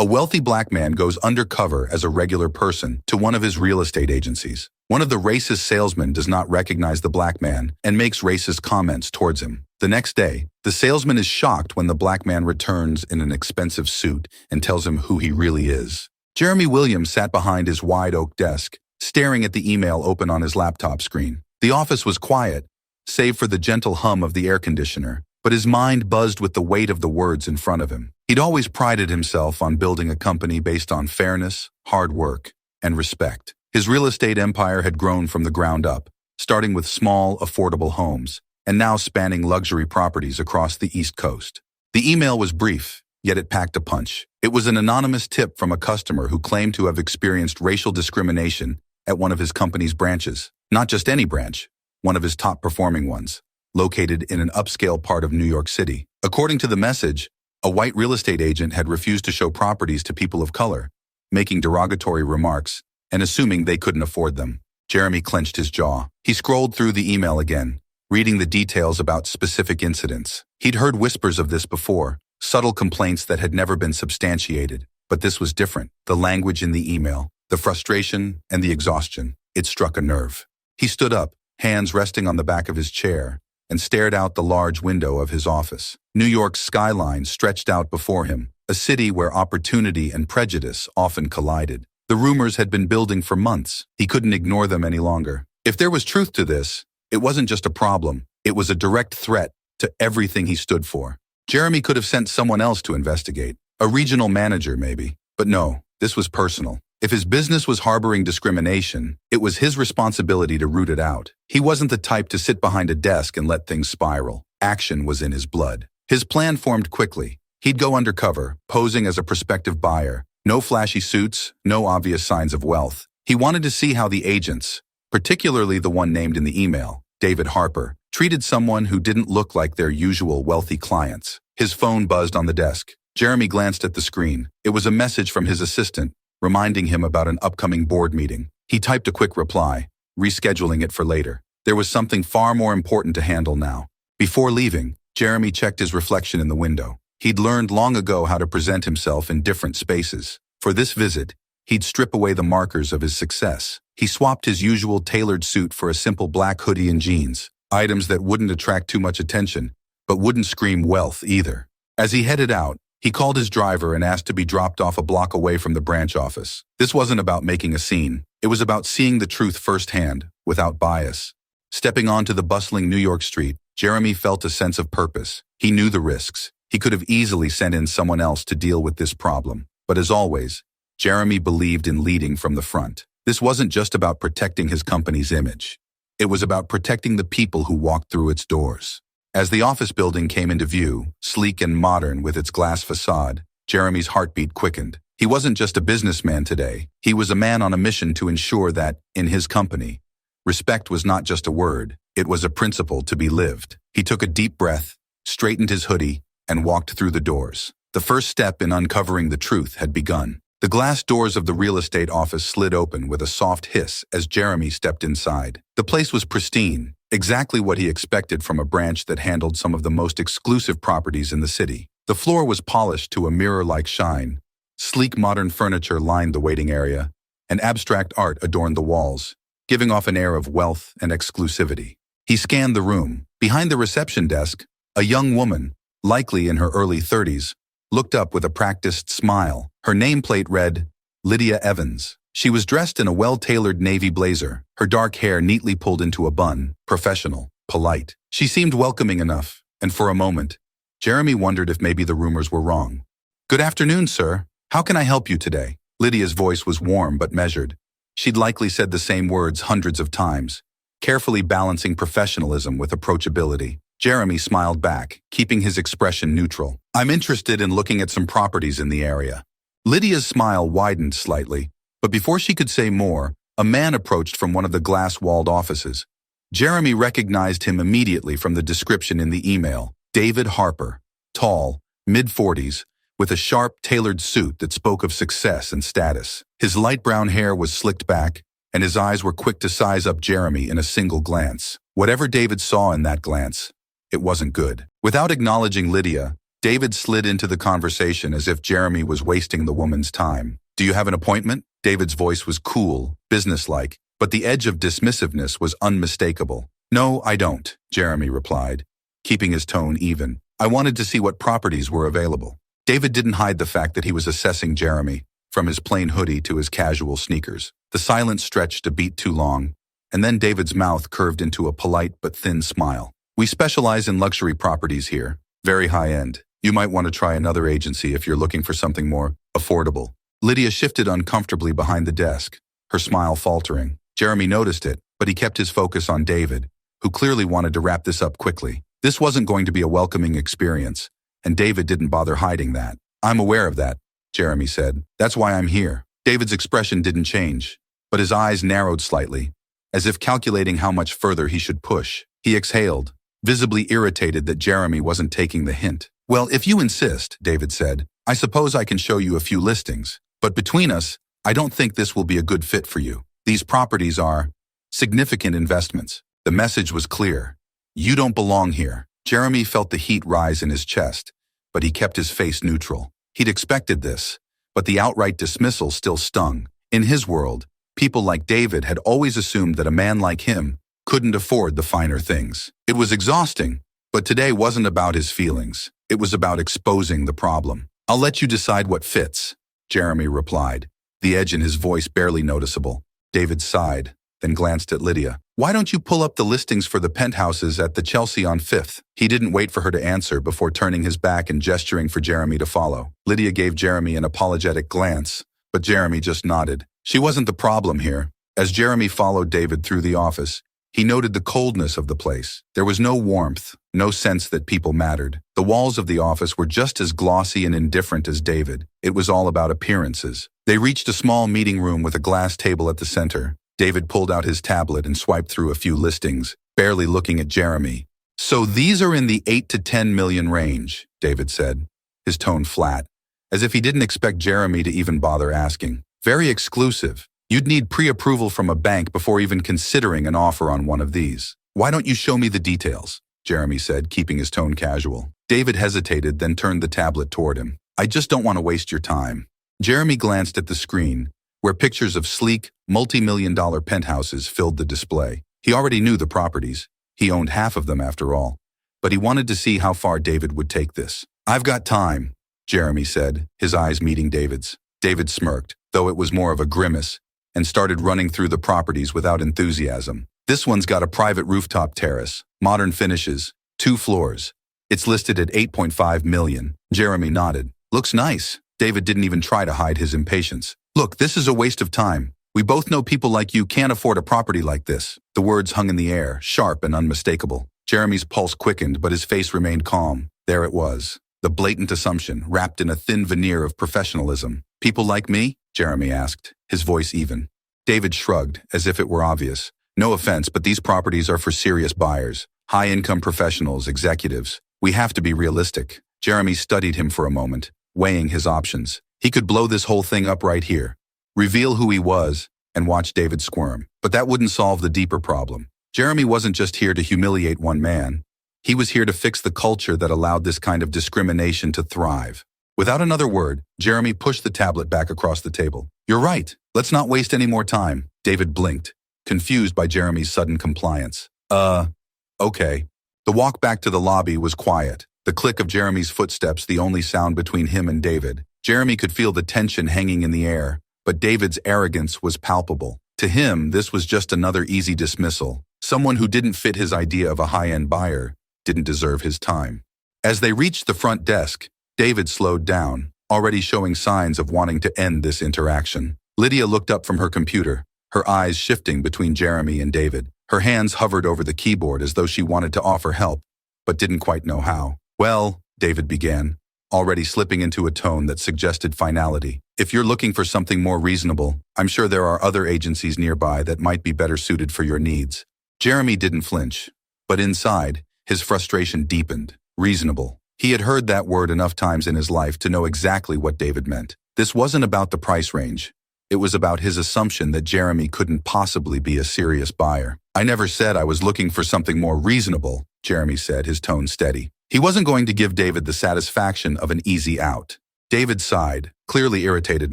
A wealthy black man goes undercover as a regular person to one of his real estate agencies. One of the racist salesmen does not recognize the black man and makes racist comments towards him. The next day, the salesman is shocked when the black man returns in an expensive suit and tells him who he really is. Jeremy Williams sat behind his wide oak desk, staring at the email open on his laptop screen. The office was quiet, save for the gentle hum of the air conditioner, but his mind buzzed with the weight of the words in front of him. He'd always prided himself on building a company based on fairness, hard work, and respect. His real estate empire had grown from the ground up, starting with small, affordable homes, and now spanning luxury properties across the East Coast. The email was brief, yet it packed a punch. It was an anonymous tip from a customer who claimed to have experienced racial discrimination at one of his company's branches. Not just any branch, one of his top-performing ones, located in an upscale part of New York City. According to the message, a white real estate agent had refused to show properties to people of color, making derogatory remarks and assuming they couldn't afford them. Jeremy clenched his jaw. He scrolled through the email again, reading the details about specific incidents. He'd heard whispers of this before, subtle complaints that had never been substantiated. But this was different. The language in the email, the frustration and the exhaustion, it struck a nerve. He stood up, hands resting on the back of his chair, and stared out the large window of his office. New York's skyline stretched out before him, a city where opportunity and prejudice often collided. The rumors had been building for months. He couldn't ignore them any longer. If there was truth to this, it wasn't just a problem, it was a direct threat to everything he stood for. Jeremy could have sent someone else to investigate, a regional manager maybe. But no, this was personal. If his business was harboring discrimination, it was his responsibility to root it out. He wasn't the type to sit behind a desk and let things spiral. Action was in his blood. His plan formed quickly. He'd go undercover, posing as a prospective buyer. No flashy suits, no obvious signs of wealth. He wanted to see how the agents, particularly the one named in the email, David Harper, treated someone who didn't look like their usual wealthy clients. His phone buzzed on the desk. Jeremy glanced at the screen. It was a message from his assistant, reminding him about an upcoming board meeting. He typed a quick reply, rescheduling it for later. There was something far more important to handle now. Before leaving, Jeremy checked his reflection in the window. He'd learned long ago how to present himself in different spaces. For this visit, he'd strip away the markers of his success. He swapped his usual tailored suit for a simple black hoodie and jeans, items that wouldn't attract too much attention, but wouldn't scream wealth either. As he headed out, he called his driver and asked to be dropped off a block away from the branch office. This wasn't about making a scene. It was about seeing the truth firsthand, without bias. Stepping onto the bustling New York street, Jeremy felt a sense of purpose. He knew the risks. He could have easily sent in someone else to deal with this problem. But as always, Jeremy believed in leading from the front. This wasn't just about protecting his company's image. It was about protecting the people who walked through its doors. As the office building came into view, sleek and modern with its glass facade, Jeremy's heartbeat quickened. He wasn't just a businessman today. He was a man on a mission to ensure that, in his company, respect was not just a word, it was a principle to be lived. He took a deep breath, straightened his hoodie, and walked through the doors. The first step in uncovering the truth had begun. The glass doors of the real estate office slid open with a soft hiss as Jeremy stepped inside. The place was pristine, exactly what he expected from a branch that handled some of the most exclusive properties in the city. The floor was polished to a mirror-like shine. Sleek modern furniture lined the waiting area, and abstract art adorned the walls, giving off an air of wealth and exclusivity. He scanned the room. Behind the reception desk, a young woman, likely in her early 30s, looked up with a practiced smile. Her nameplate read, Lydia Evans. She was dressed in a well-tailored navy blazer, her dark hair neatly pulled into a bun, professional, polite. She seemed welcoming enough, and for a moment, Jeremy wondered if maybe the rumors were wrong. "Good afternoon, sir. How can I help you today?" Lydia's voice was warm but measured. She'd likely said the same words hundreds of times, carefully balancing professionalism with approachability. Jeremy smiled back, keeping his expression neutral. "I'm interested in looking at some properties in the area." Lydia's smile widened slightly, but before she could say more, a man approached from one of the glass-walled offices. Jeremy recognized him immediately from the description in the email. David Harper, tall, mid-40s, with a sharp, tailored suit that spoke of success and status. His light brown hair was slicked back, and his eyes were quick to size up Jeremy in a single glance. Whatever David saw in that glance, it wasn't good. Without acknowledging Lydia, David slid into the conversation as if Jeremy was wasting the woman's time. Do you have an appointment? David's voice was cool, businesslike, but the edge of dismissiveness was unmistakable. No, I don't, Jeremy replied, keeping his tone even. I wanted to see what properties were available. David didn't hide the fact that he was assessing Jeremy, from his plain hoodie to his casual sneakers. The silence stretched a beat too long, and then David's mouth curved into a polite but thin smile. We specialize in luxury properties here, very high-end. You might want to try another agency if you're looking for something more affordable. Lydia shifted uncomfortably behind the desk, her smile faltering. Jeremy noticed it, but he kept his focus on David, who clearly wanted to wrap this up quickly. This wasn't going to be a welcoming experience, and David didn't bother hiding that. I'm aware of that, Jeremy said. That's why I'm here. David's expression didn't change, but his eyes narrowed slightly, as if calculating how much further he should push. He exhaled, visibly irritated that Jeremy wasn't taking the hint. Well, if you insist, David said, I suppose I can show you a few listings. But between us, I don't think this will be a good fit for you. These properties are significant investments. The message was clear. You don't belong here. Jeremy felt the heat rise in his chest, but he kept his face neutral. He'd expected this, but the outright dismissal still stung. In his world, people like David had always assumed that a man like him couldn't afford the finer things. It was exhausting, but today wasn't about his feelings. It was about exposing the problem. I'll let you decide what fits, Jeremy replied, the edge in his voice barely noticeable. David sighed, then glanced at Lydia. Why don't you pull up the listings for the penthouses at the Chelsea on 5th? He didn't wait for her to answer before turning his back and gesturing for Jeremy to follow. Lydia gave Jeremy an apologetic glance, but Jeremy just nodded. She wasn't the problem here. As Jeremy followed David through the office, he noted the coldness of the place. There was no warmth, no sense that people mattered. The walls of the office were just as glossy and indifferent as David. It was all about appearances. They reached a small meeting room with a glass table at the center. David pulled out his tablet and swiped through a few listings, barely looking at Jeremy. So these are in the 8 to 10 million range, David said, his tone flat, as if he didn't expect Jeremy to even bother asking. Very exclusive. You'd need pre-approval from a bank before even considering an offer on one of these. Why don't you show me the details? Jeremy said, keeping his tone casual. David hesitated, then turned the tablet toward him. I just don't want to waste your time. Jeremy glanced at the screen, where pictures of sleek, multi-million-dollar penthouses filled the display. He already knew the properties. He owned half of them after all. But he wanted to see how far David would take this. I've got time, Jeremy said, his eyes meeting David's. David smirked, though it was more of a grimace, and started running through the properties without enthusiasm. This one's got a private rooftop terrace, modern finishes, 2 floors. It's listed at 8.5 million. Jeremy nodded. Looks nice. David didn't even try to hide his impatience. Look, this is a waste of time. We both know people like you can't afford a property like this. The words hung in the air, sharp and unmistakable. Jeremy's pulse quickened, but his face remained calm. There it was, the blatant assumption, wrapped in a thin veneer of professionalism. People like me? Jeremy asked, his voice even. David shrugged, as if it were obvious. No offense, but these properties are for serious buyers, high-income professionals, executives. We have to be realistic. Jeremy studied him for a moment, weighing his options. He could blow this whole thing up right here, reveal who he was, and watch David squirm. But that wouldn't solve the deeper problem. Jeremy wasn't just here to humiliate one man. He was here to fix the culture that allowed this kind of discrimination to thrive. Without another word, Jeremy pushed the tablet back across the table. You're right. Let's not waste any more time. David blinked, confused by Jeremy's sudden compliance. Okay. The walk back to the lobby was quiet, the click of Jeremy's footsteps the only sound between him and David. Jeremy could feel the tension hanging in the air, but David's arrogance was palpable. To him, this was just another easy dismissal. Someone who didn't fit his idea of a high-end buyer didn't deserve his time. As they reached the front desk, David slowed down, already showing signs of wanting to end this interaction. Lydia looked up from her computer, her eyes shifting between Jeremy and David. Her hands hovered over the keyboard as though she wanted to offer help, but didn't quite know how. Well, David began, already slipping into a tone that suggested finality. If you're looking for something more reasonable, I'm sure there are other agencies nearby that might be better suited for your needs. Jeremy didn't flinch, but inside, his frustration deepened. Reasonable. He had heard that word enough times in his life to know exactly what David meant. This wasn't about the price range. It was about his assumption that Jeremy couldn't possibly be a serious buyer. I never said I was looking for something more reasonable, Jeremy said, his tone steady. He wasn't going to give David the satisfaction of an easy out. David sighed, clearly irritated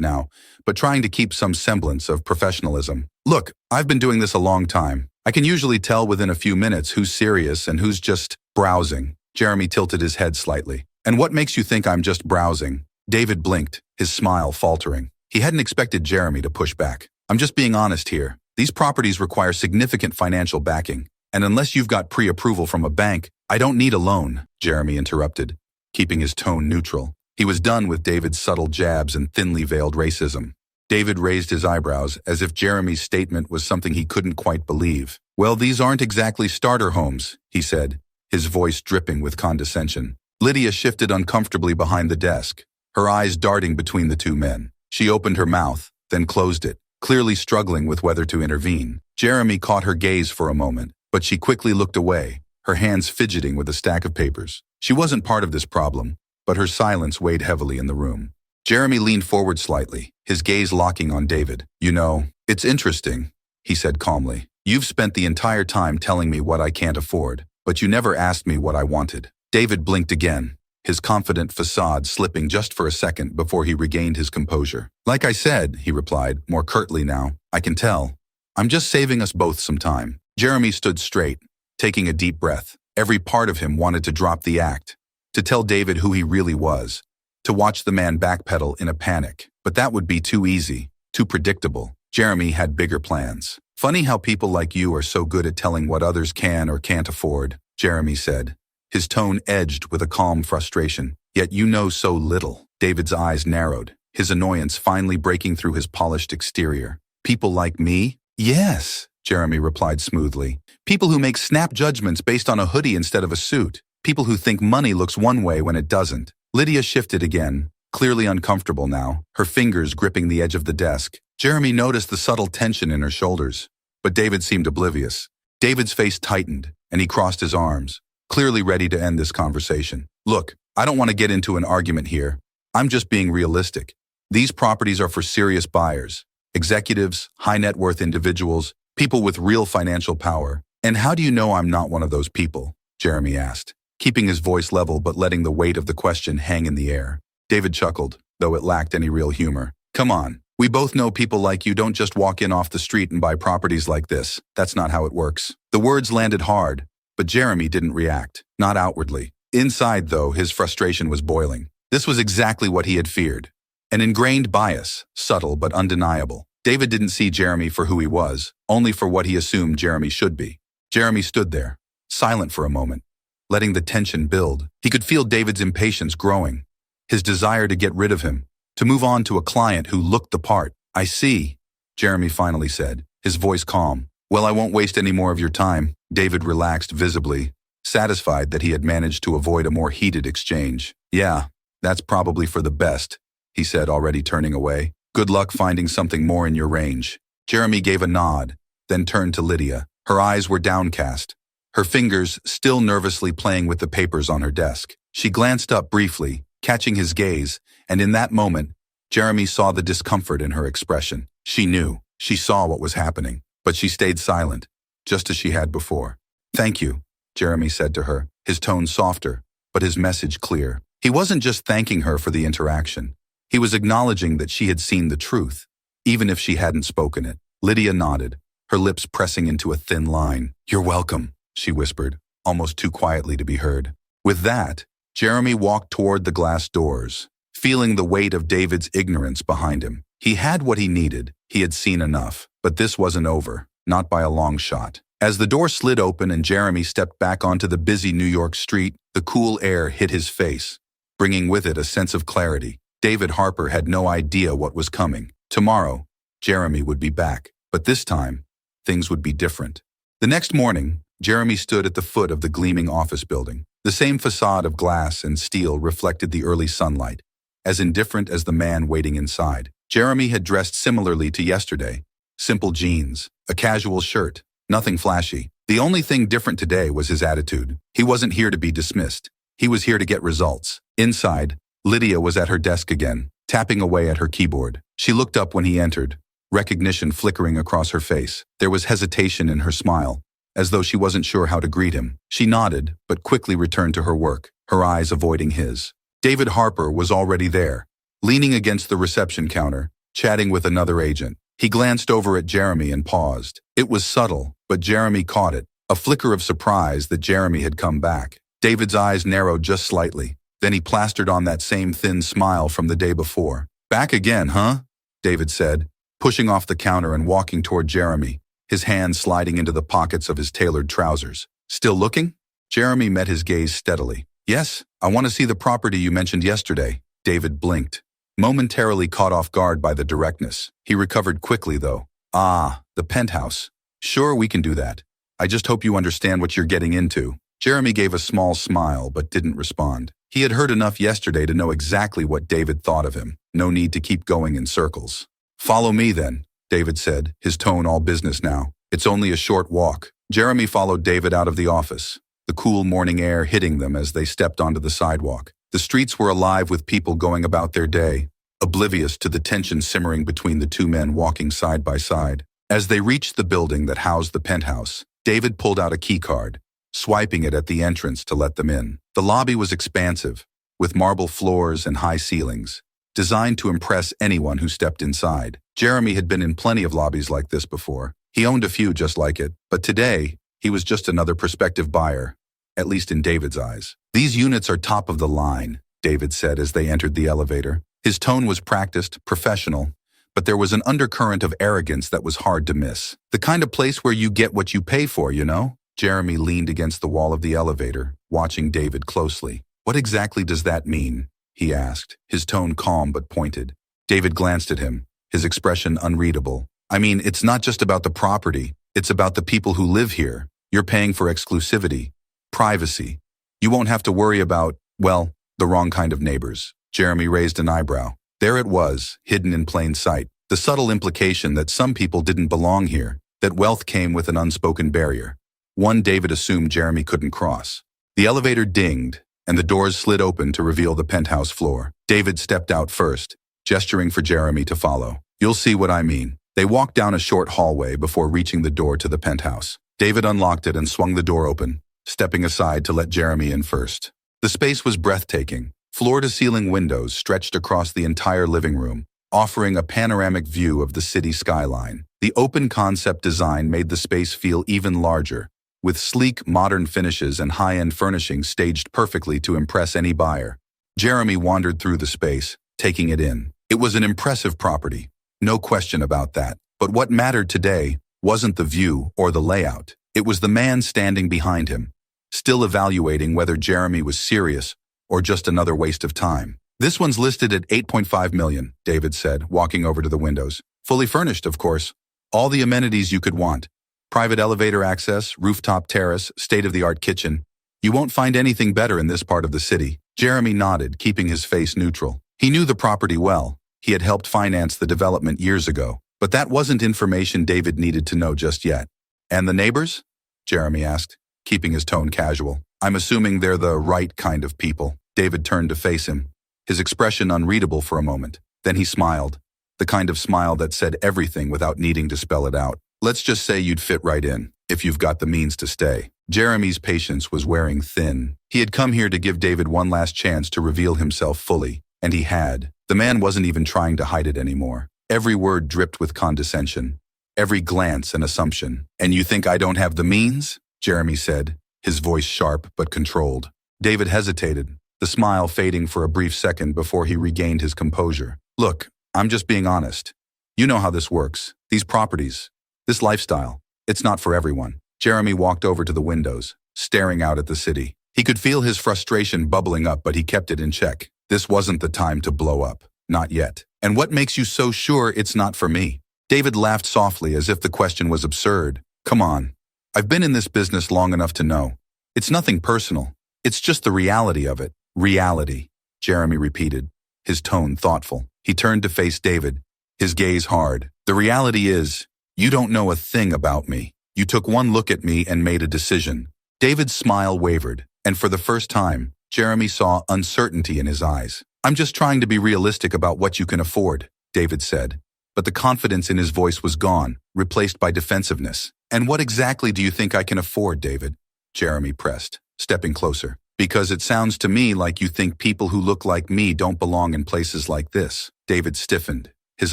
now, but trying to keep some semblance of professionalism. Look, I've been doing this a long time. I can usually tell within a few minutes who's serious and who's just browsing. Jeremy tilted his head slightly. And what makes you think I'm just browsing? David blinked, his smile faltering. He hadn't expected Jeremy to push back. I'm just being honest here. These properties require significant financial backing, and unless you've got pre-approval from a bank, I don't need a loan, Jeremy interrupted, keeping his tone neutral. He was done with David's subtle jabs and thinly veiled racism. David raised his eyebrows as if Jeremy's statement was something he couldn't quite believe. Well, these aren't exactly starter homes, he said, his voice dripping with condescension. Lydia shifted uncomfortably behind the desk, her eyes darting between the two men. She opened her mouth, then closed it, clearly struggling with whether to intervene. Jeremy caught her gaze for a moment, but she quickly looked away, her hands fidgeting with a stack of papers. She wasn't part of this problem, but her silence weighed heavily in the room. Jeremy leaned forward slightly, his gaze locking on David. You know, it's interesting, he said calmly. You've spent the entire time telling me what I can't afford, but you never asked me what I wanted. David blinked again, his confident facade slipping just for a second before he regained his composure. Like I said, he replied, more curtly now, I can tell. I'm just saving us both some time. Jeremy stood straight, taking a deep breath. Every part of him wanted to drop the act, to tell David who he really was, to watch the man backpedal in a panic. But that would be too easy, too predictable. Jeremy had bigger plans. Funny how people like you are so good at telling what others can or can't afford, Jeremy said, his tone edged with a calm frustration. Yet you know so little. David's eyes narrowed, his annoyance finally breaking through his polished exterior. People like me? Yes, Jeremy replied smoothly. People who make snap judgments based on a hoodie instead of a suit. People who think money looks one way when it doesn't. Lydia shifted again, clearly uncomfortable now, her fingers gripping the edge of the desk. Jeremy noticed the subtle tension in her shoulders, but David seemed oblivious. David's face tightened, and he crossed his arms, clearly ready to end this conversation. Look, I don't want to get into an argument here. I'm just being realistic. These properties are for serious buyers, executives, high net worth individuals, people with real financial power. And how do you know I'm not one of those people? Jeremy asked, keeping his voice level but letting the weight of the question hang in the air. David chuckled, though it lacked any real humor. Come on, we both know people like you don't just walk in off the street and buy properties like this. That's not how it works. The words landed hard, but Jeremy didn't react, not outwardly. Inside, though, his frustration was boiling. This was exactly what he had feared. An ingrained bias, subtle but undeniable. David didn't see Jeremy for who he was, only for what he assumed Jeremy should be. Jeremy stood there, silent for a moment, letting the tension build. He could feel David's impatience growing, his desire to get rid of him, to move on to a client who looked the part. I see, Jeremy finally said, his voice calm. Well, I won't waste any more of your time. David relaxed visibly, satisfied that he had managed to avoid a more heated exchange. Yeah, that's probably for the best, he said, already turning away. Good luck finding something more in your range. Jeremy gave a nod, then turned to Lydia. Her eyes were downcast, her fingers still nervously playing with the papers on her desk. She glanced up briefly, catching his gaze, and in that moment, Jeremy saw the discomfort in her expression. She knew, she saw what was happening, but she stayed silent, just as she had before. Thank you, Jeremy said to her, his tone softer, but his message clear. He wasn't just thanking her for the interaction. He was acknowledging that she had seen the truth, even if she hadn't spoken it. Lydia nodded, her lips pressing into a thin line. You're welcome, she whispered, almost too quietly to be heard. With that, Jeremy walked toward the glass doors, feeling the weight of David's ignorance behind him. He had what he needed, he had seen enough, but this wasn't over, not by a long shot. As the door slid open and Jeremy stepped back onto the busy New York street, the cool air hit his face, bringing with it a sense of clarity. David Harper had no idea what was coming. Tomorrow, Jeremy would be back, but this time, things would be different. The next morning, Jeremy stood at the foot of the gleaming office building. The same facade of glass and steel reflected the early sunlight, as indifferent as the man waiting inside. Jeremy had dressed similarly to yesterday. Simple jeans, a casual shirt, nothing flashy. The only thing different today was his attitude. He wasn't here to be dismissed. He was here to get results. Inside, Lydia was at her desk again, tapping away at her keyboard. She looked up when he entered, recognition flickering across her face. There was hesitation in her smile, as though she wasn't sure how to greet him. She nodded, but quickly returned to her work. her eyes avoiding his. David Harper was already there, leaning against the reception counter, chatting with another agent. He glanced over at Jeremy and paused. It was subtle, but Jeremy caught it, a flicker of surprise that Jeremy had come back. David's eyes narrowed just slightly. Then he plastered on that same thin smile from the day before. "Back again, huh?" David said, pushing off the counter and walking toward Jeremy, his hands sliding into the pockets of his tailored trousers. "Still looking?" Jeremy met his gaze steadily. "Yes, I want to see the property you mentioned yesterday." David blinked, momentarily caught off guard by the directness. He recovered quickly, though. "Ah, the penthouse. Sure, we can do that. I just hope you understand what you're getting into." Jeremy gave a small smile but didn't respond. He had heard enough yesterday to know exactly what David thought of him. No need to keep going in circles. "Follow me then," David said, his tone all business now. "It's only a short walk." Jeremy followed David out of the office, the cool morning air hitting them as they stepped onto the sidewalk. The streets were alive with people going about their day, oblivious to the tension simmering between the two men walking side by side. As they reached the building that housed the penthouse, David pulled out a keycard, swiping it at the entrance to let them in. The lobby was expansive, with marble floors and high ceilings, designed to impress anyone who stepped inside. Jeremy had been in plenty of lobbies like this before. He owned a few just like it, but today, he was just another prospective buyer, at least in David's eyes. "These units are top of the line," David said as they entered the elevator. His tone was practiced, professional, but there was an undercurrent of arrogance that was hard to miss. "The kind of place where you get what you pay for, you know?" Jeremy leaned against the wall of the elevator, watching David closely. "What exactly does that mean?" he asked, his tone calm but pointed. David glanced at him, his expression unreadable. "I mean, it's not just about the property, it's about the people who live here. You're paying for exclusivity, privacy. You won't have to worry about, well, the wrong kind of neighbors." Jeremy raised an eyebrow. There it was, hidden in plain sight, the subtle implication that some people didn't belong here, that wealth came with an unspoken barrier. One David assumed Jeremy couldn't cross. The elevator dinged, and the doors slid open to reveal the penthouse floor. David stepped out first, gesturing for Jeremy to follow. "You'll see what I mean." They walked down a short hallway before reaching the door to the penthouse. David unlocked it and swung the door open, stepping aside to let Jeremy in first. The space was breathtaking. Floor-to-ceiling windows stretched across the entire living room, offering a panoramic view of the city skyline. The open concept design made the space feel even larger, with sleek, modern finishes and high-end furnishings staged perfectly to impress any buyer. Jeremy wandered through the space, taking it in. It was an impressive property, no question about that. But what mattered today wasn't the view or the layout. It was the man standing behind him, still evaluating whether Jeremy was serious or just another waste of time. "This one's listed at $8.5 million, David said, walking over to the windows. "Fully furnished, of course. All the amenities you could want. Private elevator access, rooftop terrace, state-of-the-art kitchen. You won't find anything better in this part of the city." Jeremy nodded, keeping his face neutral. He knew the property well. He had helped finance the development years ago. But that wasn't information David needed to know just yet. "And the neighbors?" Jeremy asked, keeping his tone casual. "I'm assuming they're the right kind of people." David turned to face him, his expression unreadable for a moment. Then he smiled, the kind of smile that said everything without needing to spell it out. "Let's just say you'd fit right in, if you've got the means to stay." Jeremy's patience was wearing thin. He had come here to give David one last chance to reveal himself fully, and he had. The man wasn't even trying to hide it anymore. Every word dripped with condescension, every glance an assumption. "And you think I don't have the means?" Jeremy said, his voice sharp but controlled. David hesitated, the smile fading for a brief second before he regained his composure. "Look, I'm just being honest. You know how this works. These properties, this lifestyle, it's not for everyone." Jeremy walked over to the windows, staring out at the city. He could feel his frustration bubbling up, but he kept it in check. This wasn't the time to blow up. Not yet. "And what makes you so sure it's not for me?" David laughed softly as if the question was absurd. "Come on. I've been in this business long enough to know. It's nothing personal. It's just the reality of it." "Reality," Jeremy repeated, his tone thoughtful. He turned to face David, his gaze hard. "The reality is, you don't know a thing about me. You took one look at me and made a decision." David's smile wavered, and for the first time, Jeremy saw uncertainty in his eyes. "I'm just trying to be realistic about what you can afford," David said. But the confidence in his voice was gone, replaced by defensiveness. "And what exactly do you think I can afford, David?" Jeremy pressed, stepping closer. Because it sounds to me like you think people who look like me don't belong in places like this. David stiffened, his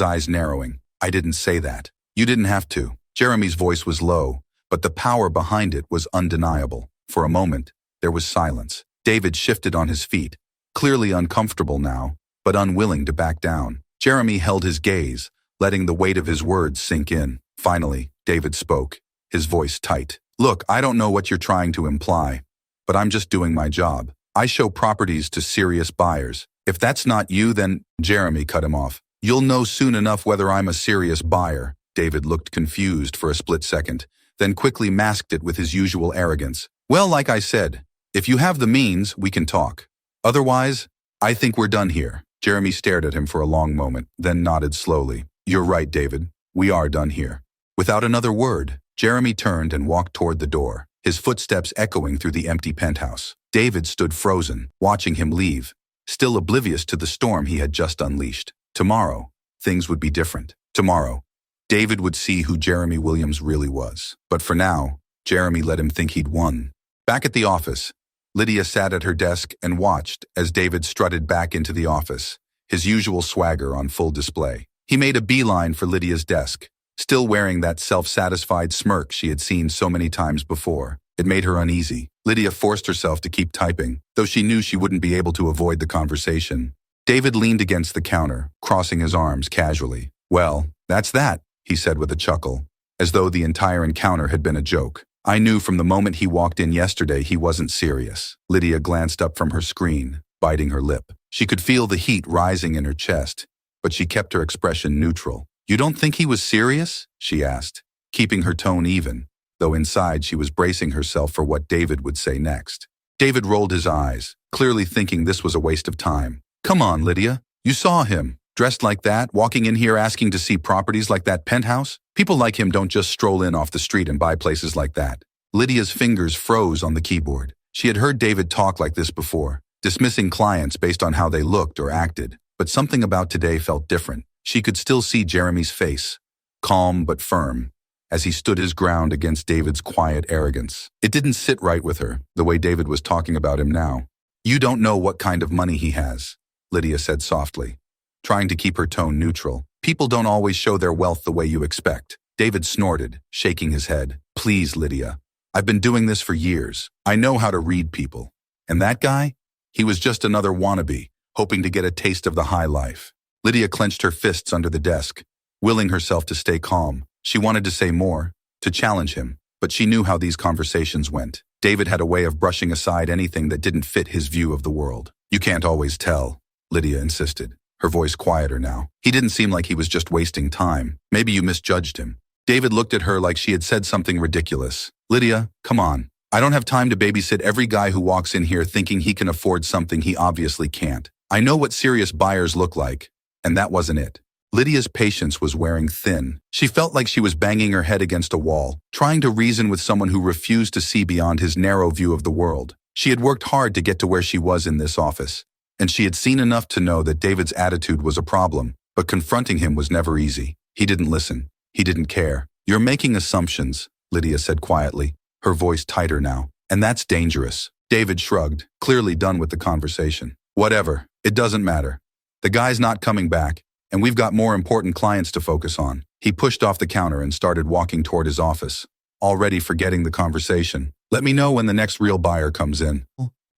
eyes narrowing. I didn't say that. You didn't have to. Jeremy's voice was low, but the power behind it was undeniable. For a moment, there was silence. David shifted on his feet, clearly uncomfortable now, but unwilling to back down. Jeremy held his gaze, letting the weight of his words sink in. Finally, David spoke, his voice tight. Look, I don't know what you're trying to imply, but I'm just doing my job. I show properties to serious buyers. If that's not you, then Jeremy cut him off. You'll know soon enough whether I'm a serious buyer. David looked confused for a split second, then quickly masked it with his usual arrogance. Well, like I said, if you have the means, we can talk. Otherwise, I think we're done here. Jeremy stared at him for a long moment, then nodded slowly. You're right, David. We are done here. Without another word, Jeremy turned and walked toward the door, his footsteps echoing through the empty penthouse. David stood frozen, watching him leave, still oblivious to the storm he had just unleashed. Tomorrow, things would be different. Tomorrow, David would see who Jeremy Williams really was. But for now, Jeremy let him think he'd won. Back at the office, Lydia sat at her desk and watched as David strutted back into the office, his usual swagger on full display. He made a beeline for Lydia's desk, still wearing that self-satisfied smirk she had seen so many times before. It made her uneasy. Lydia forced herself to keep typing, though she knew she wouldn't be able to avoid the conversation. David leaned against the counter, crossing his arms casually. Well, that's that, he said with a chuckle, as though the entire encounter had been a joke. I knew from the moment he walked in yesterday he wasn't serious. Lydia glanced up from her screen, biting her lip. She could feel the heat rising in her chest, but she kept her expression neutral. You don't think he was serious? She asked, keeping her tone even, though inside she was bracing herself for what David would say next. David rolled his eyes, clearly thinking this was a waste of time. Come on, Lydia. You saw him, dressed like that, walking in here asking to see properties like that penthouse? People like him don't just stroll in off the street and buy places like that. Lydia's fingers froze on the keyboard. She had heard David talk like this before, dismissing clients based on how they looked or acted, but something about today felt different. She could still see Jeremy's face, calm but firm, as he stood his ground against David's quiet arrogance. It didn't sit right with her, the way David was talking about him now. You don't know what kind of money he has, Lydia said softly, trying to keep her tone neutral. People don't always show their wealth the way you expect. David snorted, shaking his head. Please, Lydia. I've been doing this for years. I know how to read people. And that guy? He was just another wannabe, hoping to get a taste of the high life. Lydia clenched her fists under the desk, willing herself to stay calm. She wanted to say more, to challenge him, but she knew how these conversations went. David had a way of brushing aside anything that didn't fit his view of the world. You can't always tell, Lydia insisted, her voice quieter now. He didn't seem like he was just wasting time. Maybe you misjudged him. David looked at her like she had said something ridiculous. Lydia, come on. I don't have time to babysit every guy who walks in here thinking he can afford something he obviously can't. I know what serious buyers look like, and that wasn't it. Lydia's patience was wearing thin. She felt like she was banging her head against a wall, trying to reason with someone who refused to see beyond his narrow view of the world. She had worked hard to get to where she was in this office, and she had seen enough to know that David's attitude was a problem, but confronting him was never easy. He didn't listen. He didn't care. You're making assumptions, Lydia said quietly, her voice tighter now, and that's dangerous. David shrugged, clearly done with the conversation. Whatever. It doesn't matter. The guy's not coming back, and we've got more important clients to focus on. He pushed off the counter and started walking toward his office, already forgetting the conversation. Let me know when the next real buyer comes in.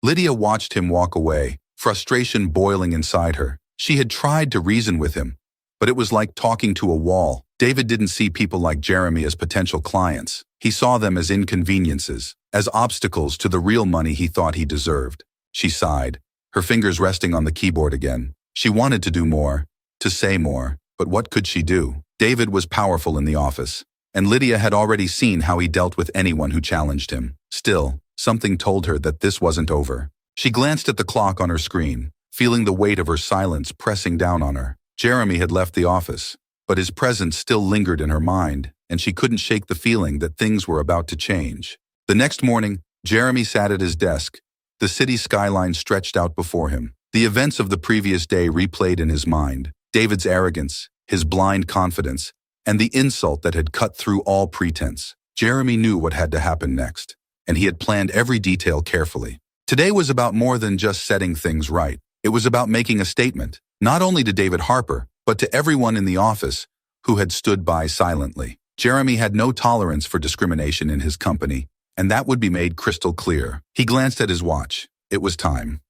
Lydia watched him walk away, frustration boiling inside her. She had tried to reason with him, but it was like talking to a wall. David didn't see people like Jeremy as potential clients. He saw them as inconveniences, as obstacles to the real money he thought he deserved. She sighed, her fingers resting on the keyboard again. She wanted to do more, to say more, but what could she do? David was powerful in the office, and Lydia had already seen how he dealt with anyone who challenged him. Still, something told her that this wasn't over. She glanced at the clock on her screen, feeling the weight of her silence pressing down on her. Jeremy had left the office, but his presence still lingered in her mind, and she couldn't shake the feeling that things were about to change. The next morning, Jeremy sat at his desk. The city skyline stretched out before him. The events of the previous day replayed in his mind. David's arrogance, his blind confidence, and the insult that had cut through all pretense. Jeremy knew what had to happen next, and he had planned every detail carefully. Today was about more than just setting things right. It was about making a statement, not only to David Harper, but to everyone in the office who had stood by silently. Jeremy had no tolerance for discrimination in his company, and that would be made crystal clear. He glanced at his watch. It was time.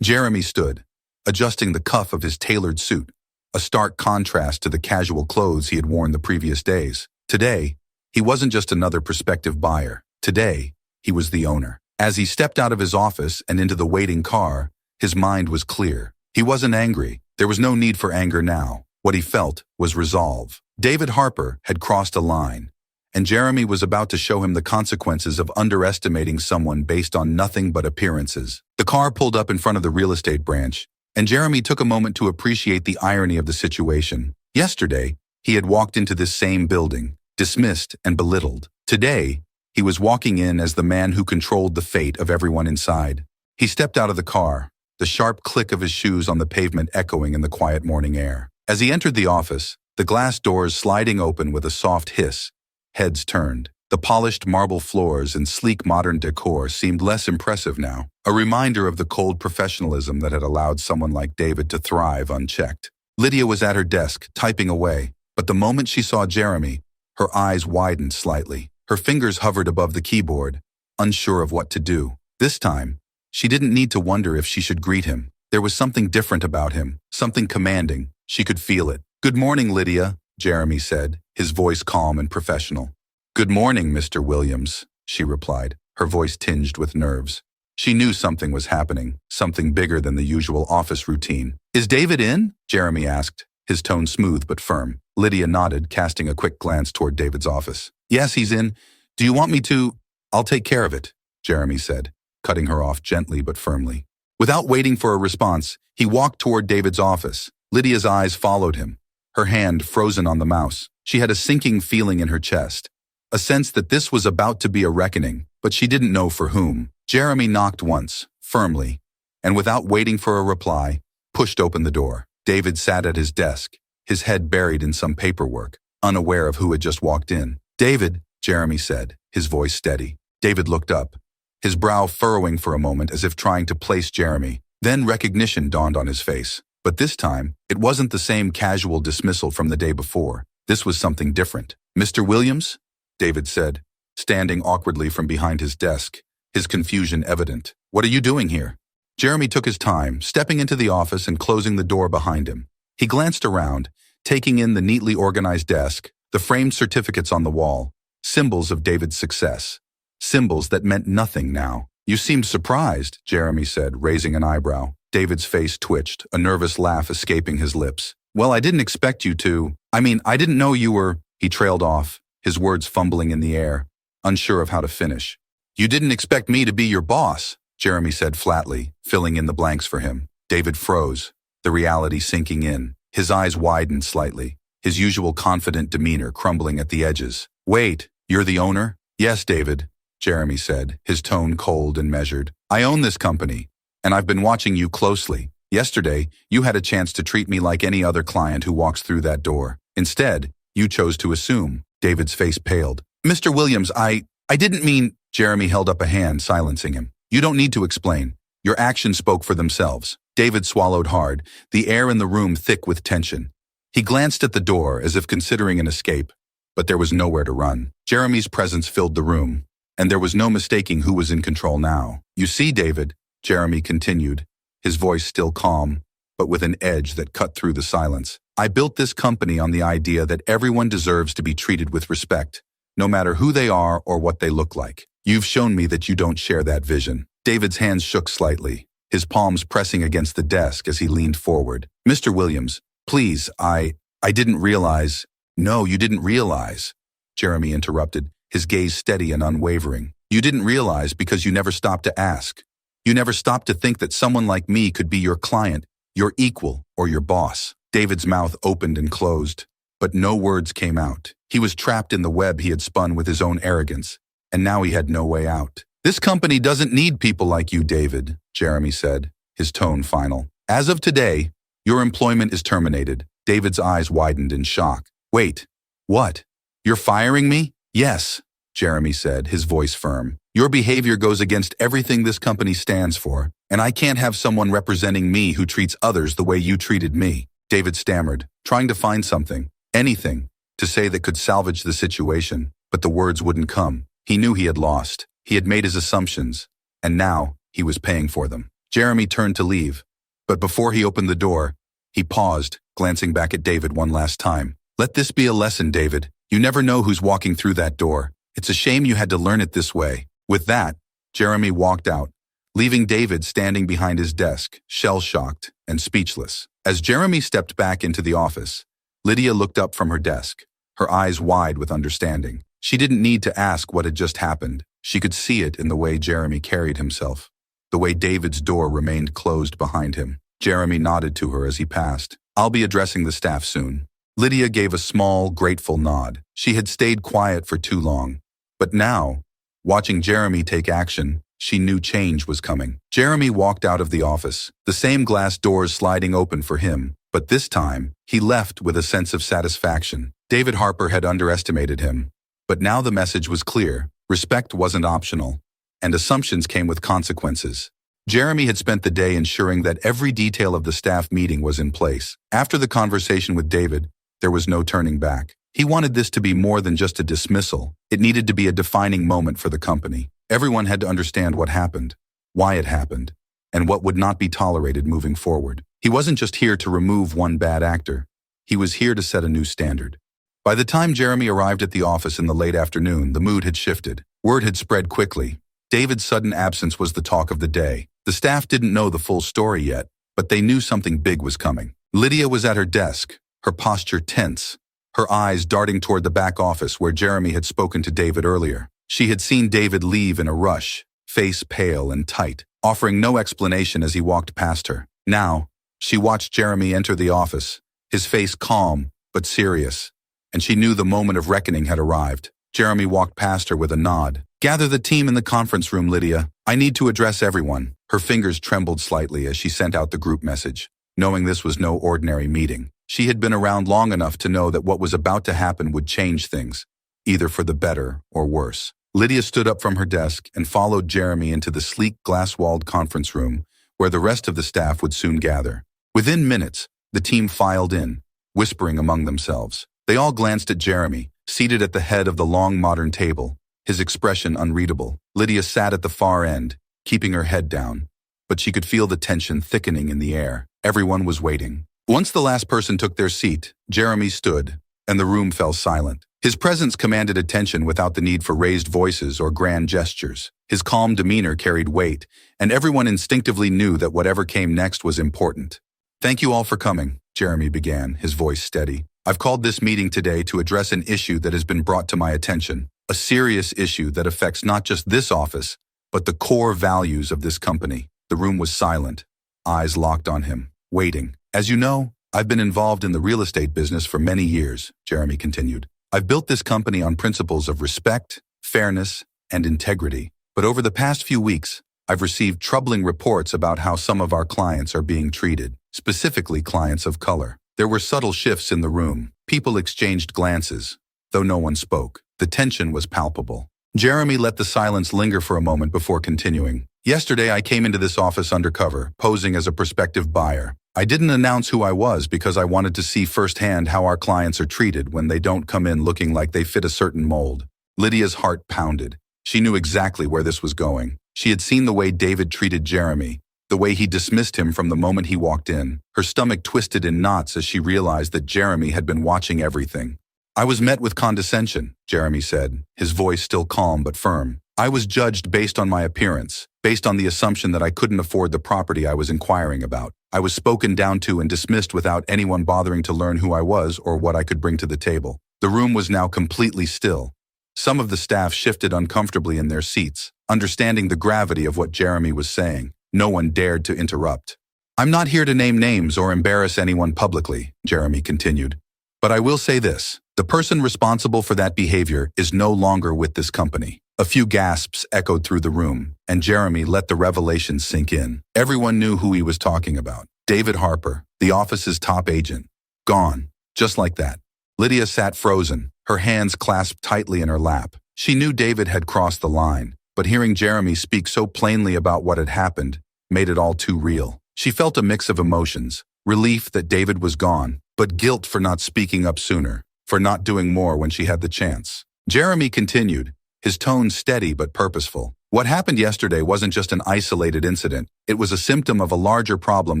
Jeremy stood, adjusting the cuff of his tailored suit, a stark contrast to the casual clothes he had worn the previous days. Today, he wasn't just another prospective buyer. Today, he was the owner. As he stepped out of his office and into the waiting car, his mind was clear. He wasn't angry. There was no need for anger now. What he felt was resolve. David Harper had crossed a line, and Jeremy was about to show him the consequences of underestimating someone based on nothing but appearances. The car pulled up in front of the real estate branch, and Jeremy took a moment to appreciate the irony of the situation. Yesterday, he had walked into this same building, dismissed and belittled. Today, he was walking in as the man who controlled the fate of everyone inside. He stepped out of the car, the sharp click of his shoes on the pavement echoing in the quiet morning air. As he entered the office, the glass doors sliding open with a soft hiss, heads turned. The polished marble floors and sleek modern decor seemed less impressive now, a reminder of the cold professionalism that had allowed someone like David to thrive unchecked. Lydia was at her desk, typing away, but the moment she saw Jeremy, her eyes widened slightly. Her fingers hovered above the keyboard, unsure of what to do. This time, she didn't need to wonder if she should greet him. There was something different about him, something commanding. She could feel it. "Good morning, Lydia," Jeremy said, his voice calm and professional. "Good morning, Mr. Williams," she replied, her voice tinged with nerves. She knew something was happening, something bigger than the usual office routine. "Is David in?" Jeremy asked, his tone smooth but firm. Lydia nodded, casting a quick glance toward David's office. "Yes, he's in. Do you want me to?" "I'll take care of it," Jeremy said, cutting her off gently but firmly. Without waiting for a response, he walked toward David's office. Lydia's eyes followed him, her hand frozen on the mouse. She had a sinking feeling in her chest, a sense that this was about to be a reckoning, but she didn't know for whom. Jeremy knocked once, firmly, and without waiting for a reply, pushed open the door. David sat at his desk, his head buried in some paperwork, unaware of who had just walked in. "David," Jeremy said, his voice steady. David looked up, his brow furrowing for a moment as if trying to place Jeremy. Then recognition dawned on his face. But this time, it wasn't the same casual dismissal from the day before. This was something different. "Mr. Williams?" David said, standing awkwardly from behind his desk, his confusion evident. "What are you doing here?" Jeremy took his time, stepping into the office and closing the door behind him. He glanced around, taking in the neatly organized desk, the framed certificates on the wall, symbols of David's success, symbols that meant nothing now. "You seemed surprised," Jeremy said, raising an eyebrow. David's face twitched, a nervous laugh escaping his lips. "Well, I didn't expect you to. I didn't know you were—" He trailed off, his words fumbling in the air, unsure of how to finish. "You didn't expect me to be your boss," Jeremy said flatly, filling in the blanks for him. David froze, the reality sinking in. His eyes widened slightly, his usual confident demeanor crumbling at the edges. "Wait, you're the owner?" "Yes, David," Jeremy said, his tone cold and measured. "I own this company, and I've been watching you closely. Yesterday, you had a chance to treat me like any other client who walks through that door. Instead, you chose to assume." David's face paled. "Mr. Williams, I didn't mean—" Jeremy held up a hand, silencing him. "You don't need to explain. Your actions spoke for themselves." David swallowed hard, the air in the room thick with tension. He glanced at the door as if considering an escape, but there was nowhere to run. Jeremy's presence filled the room, and there was no mistaking who was in control now. "You see, David," Jeremy continued, his voice still calm, but with an edge that cut through the silence. "I built this company on the idea that everyone deserves to be treated with respect, no matter who they are or what they look like. You've shown me that you don't share that vision." David's hands shook slightly, his palms pressing against the desk as he leaned forward. "Mr. Williams, please, I didn't realize—" "No, you didn't realize," Jeremy interrupted, his gaze steady and unwavering. "You didn't realize because you never stopped to ask. You never stopped to think that someone like me could be your client, your equal, or your boss." David's mouth opened and closed, but no words came out. He was trapped in the web he had spun with his own arrogance, and now he had no way out. "This company doesn't need people like you, David," Jeremy said, his tone final. "As of today, your employment is terminated." David's eyes widened in shock. "Wait, what? You're firing me?" "Yes," Jeremy said, his voice firm. Your behavior goes against everything this company stands for, and I can't have someone representing me who treats others the way you treated me. David stammered, trying to find something, anything, to say that could salvage the situation, but the words wouldn't come. He knew he had lost. He had made his assumptions, and now he was paying for them. Jeremy turned to leave, but before he opened the door, he paused, glancing back at David one last time. Let this be a lesson, David. You never know who's walking through that door. It's a shame you had to learn it this way. With that, Jeremy walked out, leaving David standing behind his desk, shell-shocked and speechless. As Jeremy stepped back into the office, Lydia looked up from her desk, her eyes wide with understanding. She didn't need to ask what had just happened. She could see it in the way Jeremy carried himself, the way David's door remained closed behind him. Jeremy nodded to her as he passed. I'll be addressing the staff soon. Lydia gave a small, grateful nod. She had stayed quiet for too long. But now, watching Jeremy take action, she knew change was coming. Jeremy walked out of the office, the same glass doors sliding open for him, but this time, he left with a sense of satisfaction. David Harper had underestimated him, but now the message was clear. Respect wasn't optional, and assumptions came with consequences. Jeremy had spent the day ensuring that every detail of the staff meeting was in place. After the conversation with David, there was no turning back. He wanted this to be more than just a dismissal. It needed to be a defining moment for the company. Everyone had to understand what happened, why it happened, and what would not be tolerated moving forward. He wasn't just here to remove one bad actor. He was here to set a new standard. By the time Jeremy arrived at the office in the late afternoon, the mood had shifted. Word had spread quickly. David's sudden absence was the talk of the day. The staff didn't know the full story yet, but they knew something big was coming. Lydia was at her desk, her posture tense, her eyes darting toward the back office where Jeremy had spoken to David earlier. She had seen David leave in a rush, face pale and tight, offering no explanation as he walked past her. Now, she watched Jeremy enter the office, his face calm but serious, and she knew the moment of reckoning had arrived. Jeremy walked past her with a nod. Gather the team in the conference room, Lydia. I need to address everyone. Her fingers trembled slightly as she sent out the group message. Knowing this was no ordinary meeting, she had been around long enough to know that what was about to happen would change things, either for the better or worse. Lydia stood up from her desk and followed Jeremy into the sleek glass-walled conference room where the rest of the staff would soon gather. Within minutes, the team filed in, whispering among themselves. They all glanced at Jeremy, seated at the head of the long modern table, his expression unreadable. Lydia sat at the far end, keeping her head down, but she could feel the tension thickening in the air. Everyone was waiting. Once the last person took their seat, Jeremy stood, and the room fell silent. His presence commanded attention without the need for raised voices or grand gestures. His calm demeanor carried weight, and everyone instinctively knew that whatever came next was important. Thank you all for coming, Jeremy began, his voice steady. I've called this meeting today to address an issue that has been brought to my attention, a serious issue that affects not just this office, but the core values of this company. The room was silent, eyes locked on him, waiting. As you know, I've been involved in the real estate business for many years, Jeremy continued. I've built this company on principles of respect, fairness, and integrity. But over the past few weeks, I've received troubling reports about how some of our clients are being treated, specifically clients of color. There were subtle shifts in the room. People exchanged glances, though no one spoke. The tension was palpable. Jeremy let the silence linger for a moment before continuing. Yesterday, I came into this office undercover, posing as a prospective buyer. I didn't announce who I was because I wanted to see firsthand how our clients are treated when they don't come in looking like they fit a certain mold. Lydia's heart pounded. She knew exactly where this was going. She had seen the way David treated Jeremy, the way he dismissed him from the moment he walked in. Her stomach twisted in knots as she realized that Jeremy had been watching everything. I was met with condescension, Jeremy said, his voice still calm but firm. I was judged based on my appearance, based on the assumption that I couldn't afford the property I was inquiring about. I was spoken down to and dismissed without anyone bothering to learn who I was or what I could bring to the table. The room was now completely still. Some of the staff shifted uncomfortably in their seats, understanding the gravity of what Jeremy was saying. No one dared to interrupt. I'm not here to name names or embarrass anyone publicly, Jeremy continued. But I will say this. The person responsible for that behavior is no longer with this company. A few gasps echoed through the room, and Jeremy let the revelation sink in. Everyone knew who he was talking about. David Harper, the office's top agent. Gone. Just like that. Lydia sat frozen, her hands clasped tightly in her lap. She knew David had crossed the line, but hearing Jeremy speak so plainly about what had happened made it all too real. She felt a mix of emotions, relief that David was gone, but guilt for not speaking up sooner, for not doing more when she had the chance. Jeremy continued, his tone steady but purposeful. What happened yesterday wasn't just an isolated incident. It was a symptom of a larger problem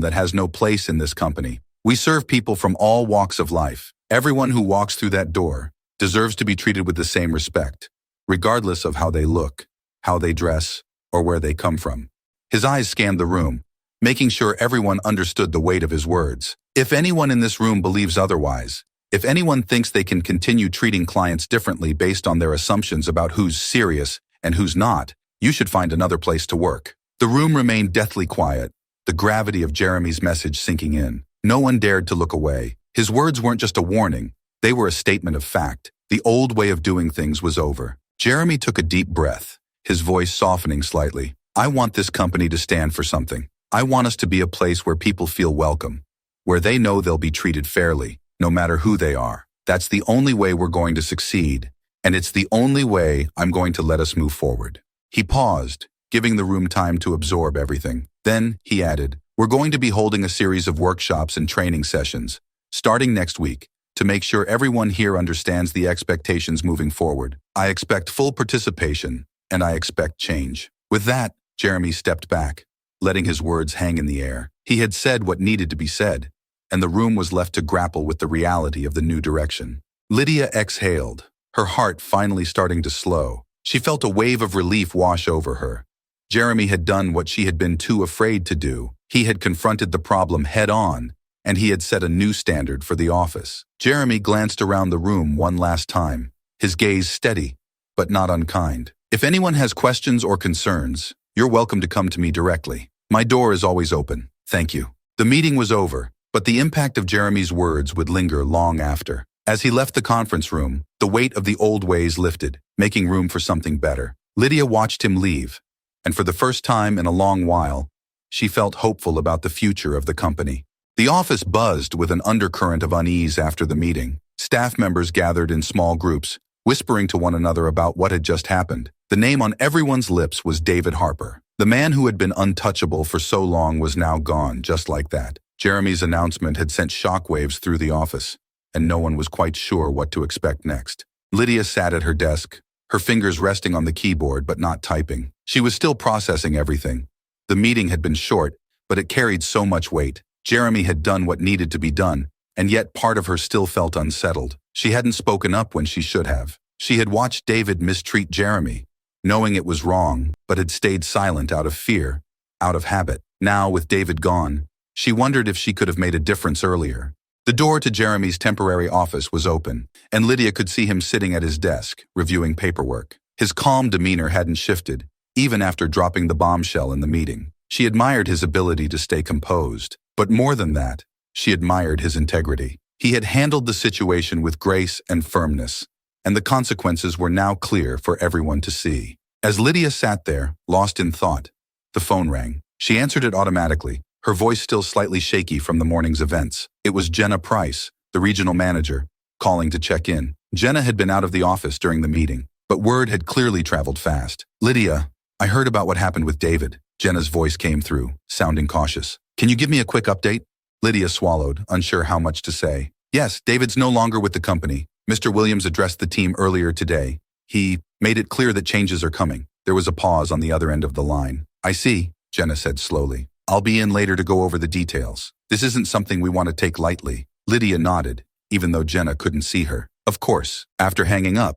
that has no place in this company. We serve people from all walks of life. Everyone who walks through that door deserves to be treated with the same respect, regardless of how they look, how they dress, or where they come from. His eyes scanned the room, making sure everyone understood the weight of his words. If anyone in this room believes otherwise, if anyone thinks they can continue treating clients differently based on their assumptions about who's serious and who's not, you should find another place to work. The room remained deathly quiet, the gravity of Jeremy's message sinking in. No one dared to look away. His words weren't just a warning, they were a statement of fact. The old way of doing things was over. Jeremy took a deep breath, his voice softening slightly. I want this company to stand for something. I want us to be a place where people feel welcome, where they know they'll be treated fairly, no matter who they are. That's the only way we're going to succeed, and it's the only way I'm going to let us move forward. He paused, giving the room time to absorb everything. Then, he added, we're going to be holding a series of workshops and training sessions, starting next week, to make sure everyone here understands the expectations moving forward. I expect full participation, and I expect change. With that, Jeremy stepped back, letting his words hang in the air. He had said what needed to be said, and the room was left to grapple with the reality of the new direction. Lydia exhaled, her heart finally starting to slow. She felt a wave of relief wash over her. Jeremy had done what she had been too afraid to do. He had confronted the problem head-on, and he had set a new standard for the office. Jeremy glanced around the room one last time, his gaze steady, but not unkind. If anyone has questions or concerns, you're welcome to come to me directly. My door is always open. Thank you. The meeting was over, but the impact of Jeremy's words would linger long after. As he left the conference room, the weight of the old ways lifted, making room for something better. Lydia watched him leave, and for the first time in a long while, she felt hopeful about the future of the company. The office buzzed with an undercurrent of unease after the meeting. Staff members gathered in small groups, whispering to one another about what had just happened. The name on everyone's lips was David Harper. The man who had been untouchable for so long was now gone, just like that. Jeremy's announcement had sent shockwaves through the office, and no one was quite sure what to expect next. Lydia sat at her desk, her fingers resting on the keyboard but not typing. She was still processing everything. The meeting had been short, but it carried so much weight. Jeremy had done what needed to be done, and yet part of her still felt unsettled. She hadn't spoken up when she should have. She had watched David mistreat Jeremy, knowing it was wrong, but had stayed silent out of fear, out of habit. Now, with David gone, she wondered if she could have made a difference earlier. The door to Jeremy's temporary office was open, and Lydia could see him sitting at his desk, reviewing paperwork. His calm demeanor hadn't shifted, even after dropping the bombshell in the meeting. She admired his ability to stay composed, but more than that, she admired his integrity. He had handled the situation with grace and firmness, and the consequences were now clear for everyone to see. As Lydia sat there, lost in thought, the phone rang. She answered it automatically, her voice still slightly shaky from the morning's events. It was Jenna Price, the regional manager, calling to check in. Jenna had been out of the office during the meeting, but word had clearly traveled fast. Lydia, I heard about what happened with David. Jenna's voice came through, sounding cautious. Can you give me a quick update? Lydia swallowed, unsure how much to say. Yes, David's no longer with the company. Mr. Williams addressed the team earlier today. He made it clear that changes are coming. There was a pause on the other end of the line. I see, Jenna said slowly. I'll be in later to go over the details. This isn't something we want to take lightly. Lydia nodded, even though Jenna couldn't see her. Of course. After hanging up,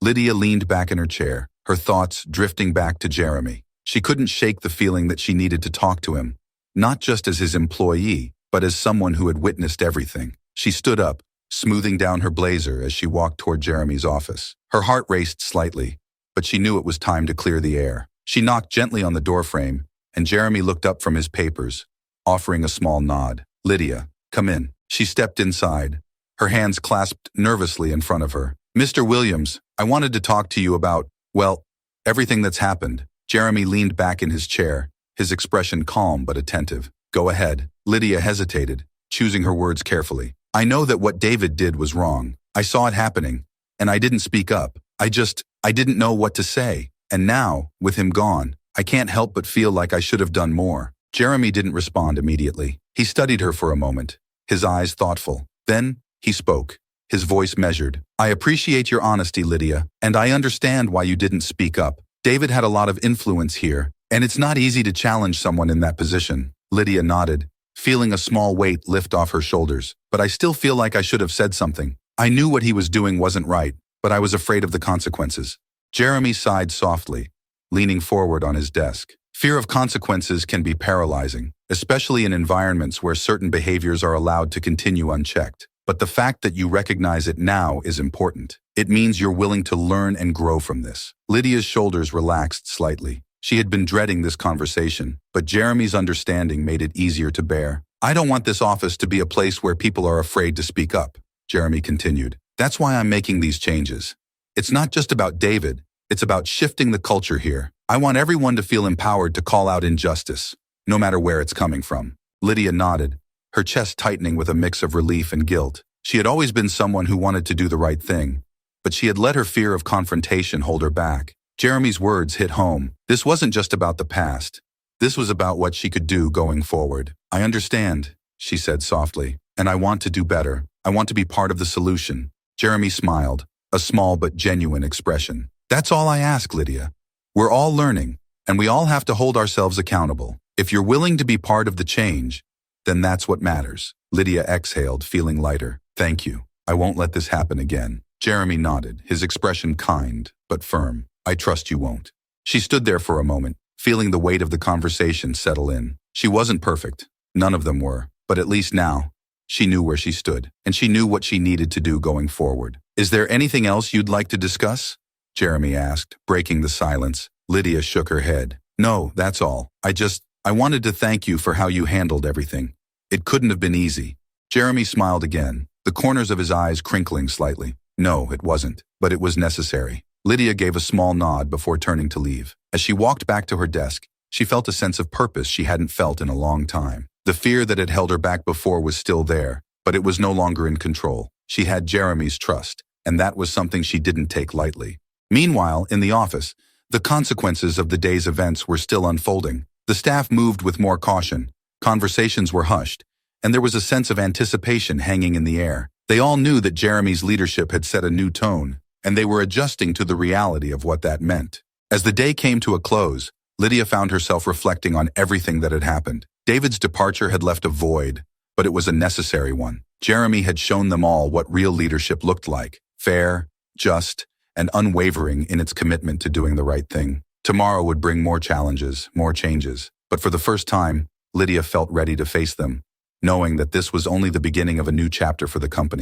Lydia leaned back in her chair, her thoughts drifting back to Jeremy. She couldn't shake the feeling that she needed to talk to him, not just as his employee, but as someone who had witnessed everything. She stood up, smoothing down her blazer as she walked toward Jeremy's office. Her heart raced slightly, but she knew it was time to clear the air. She knocked gently on the doorframe, and Jeremy looked up from his papers, offering a small nod. Lydia, come in. She stepped inside, her hands clasped nervously in front of her. Mr. Williams, I wanted to talk to you about, well, everything that's happened. Jeremy leaned back in his chair, his expression calm but attentive. Go ahead. Lydia hesitated, choosing her words carefully. I know that what David did was wrong. I saw it happening, and I didn't speak up. I didn't know what to say. And now, with him gone, I can't help but feel like I should have done more. Jeremy didn't respond immediately. He studied her for a moment, his eyes thoughtful. Then, he spoke, his voice measured. I appreciate your honesty, Lydia, and I understand why you didn't speak up. David had a lot of influence here, and it's not easy to challenge someone in that position. Lydia nodded, feeling a small weight lift off her shoulders. But I still feel like I should have said something. I knew what he was doing wasn't right, but I was afraid of the consequences. Jeremy sighed softly, leaning forward on his desk. Fear of consequences can be paralyzing, especially in environments where certain behaviors are allowed to continue unchecked. But the fact that you recognize it now is important. It means you're willing to learn and grow from this. Lydia's shoulders relaxed slightly. She had been dreading this conversation, but Jeremy's understanding made it easier to bear. I don't want this office to be a place where people are afraid to speak up, Jeremy continued. That's why I'm making these changes. It's not just about David, it's about shifting the culture here. I want everyone to feel empowered to call out injustice, no matter where it's coming from. Lydia nodded, her chest tightening with a mix of relief and guilt. She had always been someone who wanted to do the right thing, but she had let her fear of confrontation hold her back. Jeremy's words hit home. This wasn't just about the past. This was about what she could do going forward. I understand, she said softly, and I want to do better. I want to be part of the solution. Jeremy smiled, a small but genuine expression. That's all I ask, Lydia. We're all learning, and we all have to hold ourselves accountable. If you're willing to be part of the change, then that's what matters. Lydia exhaled, feeling lighter. Thank you. I won't let this happen again. Jeremy nodded, his expression kind, but firm. I trust you won't. She stood there for a moment, feeling the weight of the conversation settle in. She wasn't perfect. None of them were. But at least now, she knew where she stood, and she knew what she needed to do going forward. Is there anything else you'd like to discuss? Jeremy asked, breaking the silence. Lydia shook her head. No, that's all. I wanted to thank you for how you handled everything. It couldn't have been easy. Jeremy smiled again, the corners of his eyes crinkling slightly. No, it wasn't, but it was necessary. Lydia gave a small nod before turning to leave. As she walked back to her desk, she felt a sense of purpose she hadn't felt in a long time. The fear that had held her back before was still there, but it was no longer in control. She had Jeremy's trust, and that was something she didn't take lightly. Meanwhile, in the office, the consequences of the day's events were still unfolding. The staff moved with more caution, conversations were hushed, and there was a sense of anticipation hanging in the air. They all knew that Jeremy's leadership had set a new tone, and they were adjusting to the reality of what that meant. As the day came to a close, Lydia found herself reflecting on everything that had happened. David's departure had left a void, but it was a necessary one. Jeremy had shown them all what real leadership looked like: fair, just, and unwavering in its commitment to doing the right thing. Tomorrow would bring more challenges, more changes, but for the first time, Lydia felt ready to face them, knowing that this was only the beginning of a new chapter for the company.